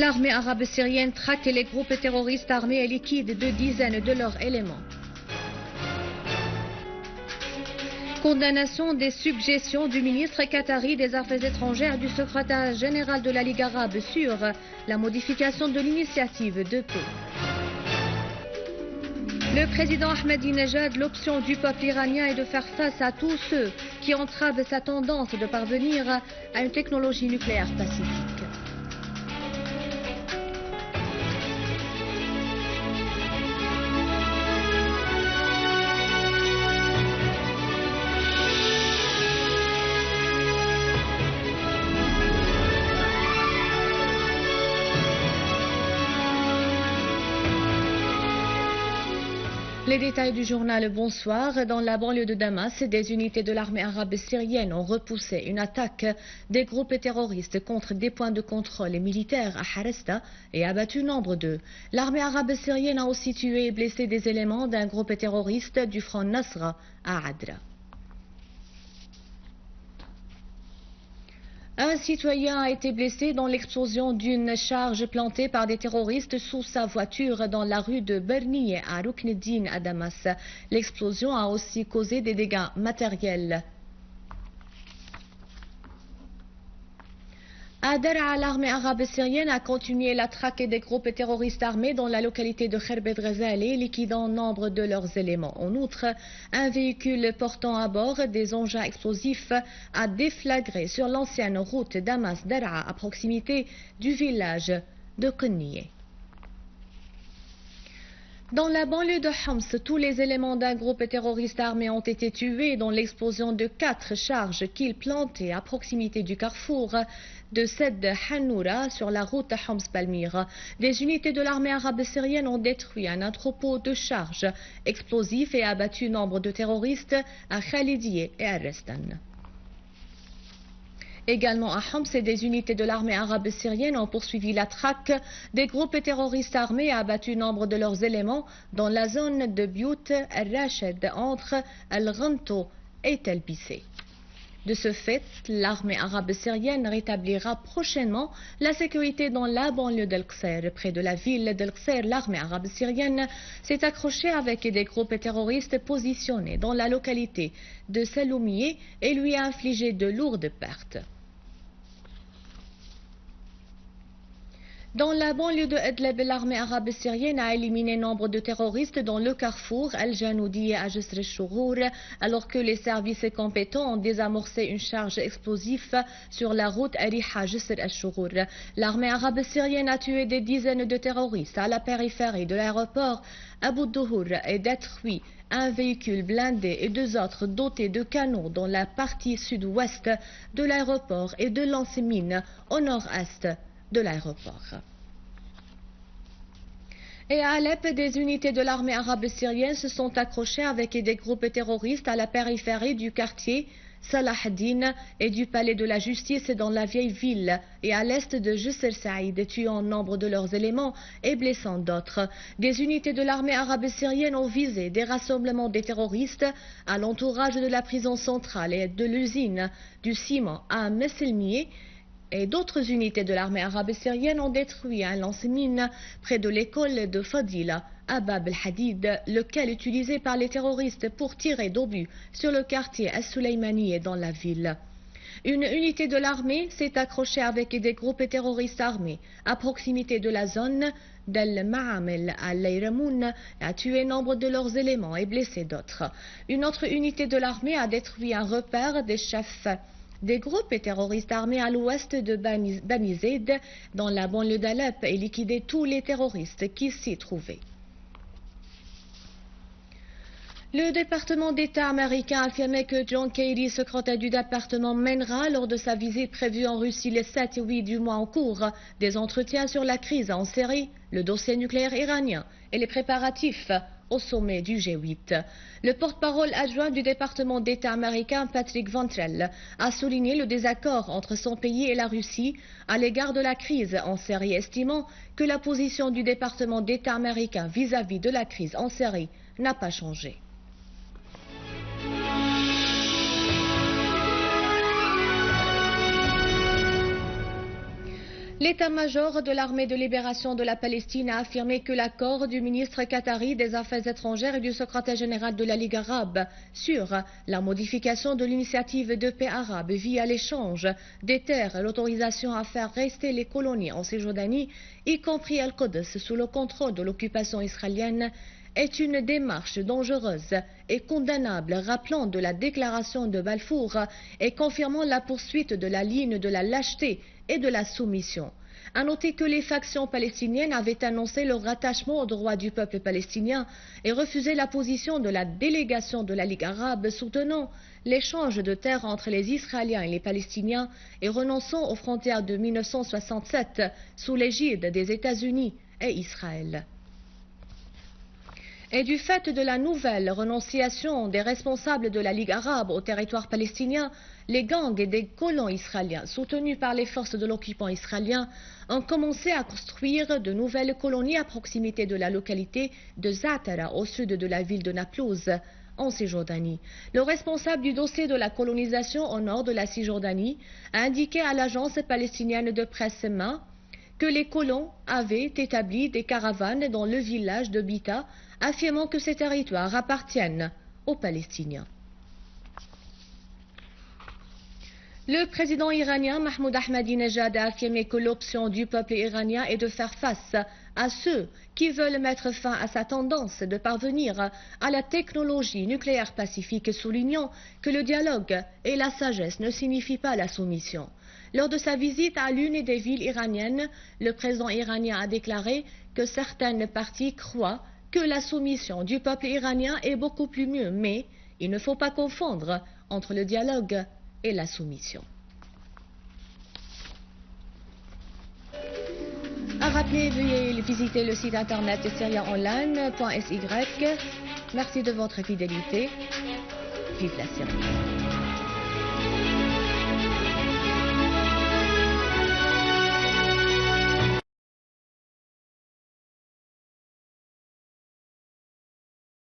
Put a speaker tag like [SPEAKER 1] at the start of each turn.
[SPEAKER 1] L'armée arabe syrienne traque les groupes terroristes armés et liquide 2 dizaines de leurs éléments. Condamnation des suggestions du ministre qatari des Affaires étrangères du secrétaire général de la Ligue arabe sur la modification de l'initiative de paix. Le président Ahmadinejad, l'option du peuple iranien est de faire face à tous ceux qui entravent sa tendance de parvenir à une technologie nucléaire pacifique. Les détails du journal, bonsoir. Dans la banlieue de Damas, des unités de l'armée arabe syrienne ont repoussé une attaque des groupes terroristes contre des points de contrôle militaires à Haresta et abattu nombre d'eux. L'armée arabe syrienne a aussi tué et blessé des éléments d'un groupe terroriste du front Nasra à Adra. Un citoyen a été blessé dans l'explosion d'une charge plantée par des terroristes sous sa voiture dans la rue de Berniye à Rukneddin à Damas. L'explosion a aussi causé des dégâts matériels. À Daraa, l'armée arabe syrienne a continué la traque des groupes terroristes armés dans la localité de Kherbet Ghazali, liquidant nombre de leurs éléments. En outre, un véhicule portant à bord des engins explosifs a déflagré sur l'ancienne route Damas-Daraa à proximité du village de Qenniye. Dans la banlieue de Homs, tous les éléments d'un groupe terroriste armé ont été tués dans l'explosion de 4 charges qu'ils plantaient à proximité du carrefour de Sed Hanoura sur la route Homs-Palmyre. Des unités de l'armée arabe syrienne ont détruit un entrepôt de charges explosifs et abattu nombre de terroristes à Khalidiyeh et à Restan. Également à Homs, des unités de l'armée arabe syrienne ont poursuivi la traque des groupes terroristes armés et abattu nombre de leurs éléments dans la zone de Biout al-Rached entre Al-Ghanto et Tel Bissé. De ce fait, l'armée arabe syrienne rétablira prochainement la sécurité dans la banlieue d'El-Qsir. Près de la ville d'El-Qsir, l'armée arabe syrienne s'est accrochée avec des groupes terroristes positionnés dans la localité de Saloumié et lui a infligé de lourdes pertes. Dans la banlieue de Idlib, l'armée arabe syrienne a éliminé nombre de terroristes dans le carrefour Al-Janoudi à Jisr al-Shourour, alors que les services compétents ont désamorcé une charge explosive sur la route Ariha Jisr al-Shourour. L'armée arabe syrienne a tué des dizaines de terroristes à la périphérie de l'aéroport Abu Douhour et détruit un véhicule blindé et 2 autres dotés de canons dans la partie sud-ouest de l'aéroport et de lance-mines au nord-est de l'aéroport. Et à Alep, des unités de l'armée arabe syrienne se sont accrochées avec des groupes terroristes à la périphérie du quartier Salah ad-Din et du palais de la justice dans la vieille ville et à l'est de Jisr Saïd, tuant nombre de leurs éléments et blessant d'autres. Des unités de l'armée arabe syrienne ont visé des rassemblements des terroristes à l'entourage de la prison centrale et de l'usine du ciment à Messelmié. Et d'autres unités de l'armée arabe syrienne ont détruit un lance-mine près de l'école de Fadila à Bab el-Hadid, lequel est utilisé par les terroristes pour tirer d'obus sur le quartier As-Soulaymani dans la ville. Une unité de l'armée s'est accrochée avec des groupes terroristes armés à proximité de la zone d'Al-Ma'amel à Layramoun, a tué nombre de leurs éléments et blessé d'autres. Une autre unité de l'armée a détruit un repère des chefs des groupes terroristes armés à l'ouest de Bani Zaid dans la banlieue d'Alep et liquidé tous les terroristes qui s'y trouvaient. Le département d'État américain a affirmé que John Kerry, secrétaire du département, mènera lors de sa visite prévue en Russie les 7 et 8 du mois en cours des entretiens sur la crise en Syrie, le dossier nucléaire iranien et les préparatifs au sommet du G8. Le porte-parole adjoint du département d'État américain, Patrick Ventrell, a souligné le désaccord entre son pays et la Russie à l'égard de la crise en Syrie, estimant que la position du département d'État américain vis-à-vis de la crise en Syrie n'a pas changé. L'état-major de l'armée de libération de la Palestine a affirmé que l'accord du ministre qatari des Affaires étrangères et du secrétaire général de la Ligue arabe sur la modification de l'initiative de paix arabe via l'échange des terres et l'autorisation à faire rester les colonies en Cisjordanie, y compris Al-Quds, sous le contrôle de l'occupation israélienne, est une démarche dangereuse et condamnable, rappelant de la déclaration de Balfour et confirmant la poursuite de la ligne de la lâcheté et de la soumission. À noter que les factions palestiniennes avaient annoncé leur rattachement aux droits du peuple palestinien et refusé la position de la délégation de la Ligue arabe soutenant l'échange de terres entre les Israéliens et les Palestiniens et renonçant aux frontières de 1967 sous l'égide des États-Unis et Israël. Et du fait de la nouvelle renonciation des responsables de la Ligue arabe au territoire palestinien, les gangs et des colons israéliens soutenus par les forces de l'occupant israélien ont commencé à construire de nouvelles colonies à proximité de la localité de Zatara au sud de la ville de Naplouse en Cisjordanie. Le responsable du dossier de la colonisation au nord de la Cisjordanie a indiqué à l'agence palestinienne de presse MENA que les colons avaient établi des caravanes dans le village de Bita, affirmant que ces territoires appartiennent aux Palestiniens. Le président iranien Mahmoud Ahmadinejad a affirmé que l'option du peuple iranien est de faire face à ceux qui veulent mettre fin à sa tendance de parvenir à la technologie nucléaire pacifique, soulignant que le dialogue et la sagesse ne signifient pas la soumission. Lors de sa visite à l'une des villes iraniennes, le président iranien a déclaré que certaines parties croient que la soumission du peuple iranien est beaucoup plus mieux, mais il ne faut pas confondre entre le dialogue et la soumission. À rappeler, veuillez visiter le site internet syriaonline.sy. Merci de votre fidélité. Vive la Syrie.